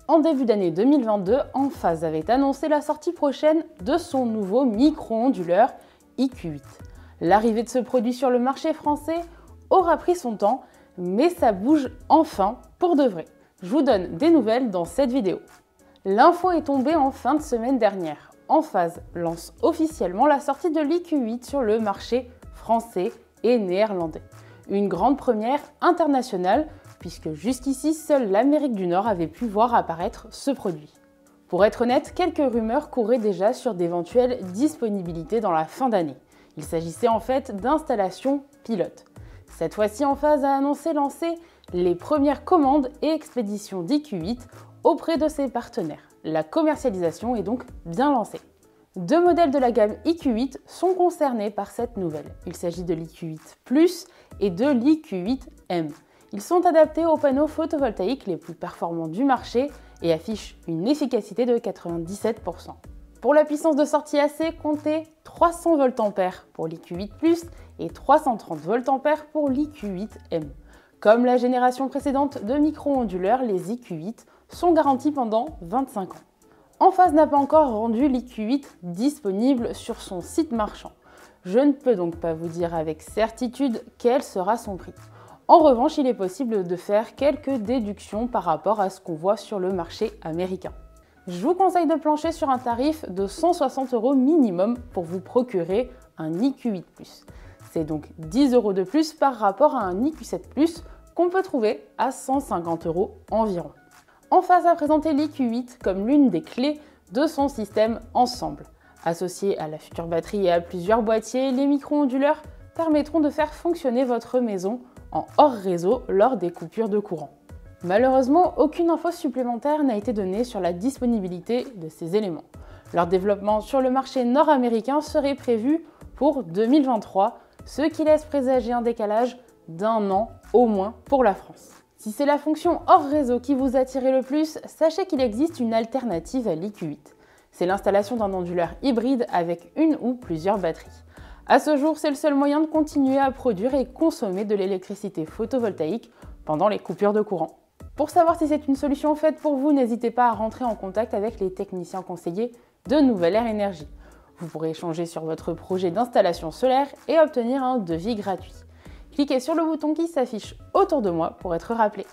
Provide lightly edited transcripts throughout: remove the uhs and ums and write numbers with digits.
En début d'année 2022, Enphase avait annoncé la sortie prochaine de son nouveau micro-onduleur IQ8. L'arrivée de ce produit sur le marché français aura pris son temps, mais ça bouge enfin pour de vrai. Je vous donne des nouvelles dans cette vidéo. L'info est tombée en fin de semaine dernière. Enphase lance officiellement la sortie de l'IQ8 sur le marché français et néerlandais. Une grande première internationale, puisque jusqu'ici, seule l'Amérique du Nord avait pu voir apparaître ce produit. Pour être honnête, quelques rumeurs couraient déjà sur d'éventuelles disponibilités dans la fin d'année. Il s'agissait en fait d'installations pilotes. Cette fois-ci, Enphase a annoncé lancer les premières commandes et expéditions d'IQ8 auprès de ses partenaires. La commercialisation est donc bien lancée. Deux modèles de la gamme IQ8 sont concernés par cette nouvelle. Il s'agit de l'IQ8 Plus et de l'IQ8M. Ils sont adaptés aux panneaux photovoltaïques les plus performants du marché et affichent une efficacité de 97%. Pour la puissance de sortie AC, comptez 300 VA pour l'IQ8 Plus et 330 VA pour l'IQ8M. Comme la génération précédente de micro-onduleurs, les IQ8 sont garantis pendant 25 ans. Enphase n'a pas encore rendu l'IQ8 disponible sur son site marchand. Je ne peux donc pas vous dire avec certitude quel sera son prix. En revanche, il est possible de faire quelques déductions par rapport à ce qu'on voit sur le marché américain. Je vous conseille de plancher sur un tarif de 160 € minimum pour vous procurer un IQ8 Plus. C'est donc 10 € de plus par rapport à un IQ7 Plus qu'on peut trouver à 150 € environ. Enphase a présenté l'IQ8 comme l'une des clés de son système ensemble. Associé à la future batterie et à plusieurs boîtiers, les micro-onduleurs permettront de faire fonctionner votre maison en hors réseau lors des coupures de courant. Malheureusement, aucune info supplémentaire n'a été donnée sur la disponibilité de ces éléments. Leur développement sur le marché nord-américain serait prévu pour 2023, ce qui laisse présager un décalage d'1 an au moins pour la France. Si c'est la fonction hors réseau qui vous attire le plus, sachez qu'il existe une alternative à l'IQ8. C'est l'installation d'un onduleur hybride avec une ou plusieurs batteries. À ce jour, c'est le seul moyen de continuer à produire et consommer de l'électricité photovoltaïque pendant les coupures de courant. Pour savoir si c'est une solution faite pour vous, n'hésitez pas à rentrer en contact avec les techniciens conseillers de Nouvelle Air Énergie. Vous pourrez échanger sur votre projet d'installation solaire et obtenir un devis gratuit. Cliquez sur le bouton qui s'affiche autour de moi pour être rappelé.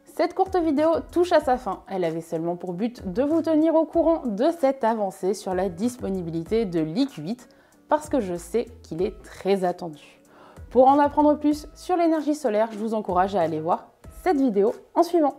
Cette courte vidéo touche à sa fin. Elle avait seulement pour but de vous tenir au courant de cette avancée sur la disponibilité de l'IQ8 parce que je sais qu'il est très attendu. Pour en apprendre plus sur l'énergie solaire, je vous encourage à aller voir cette vidéo en suivant.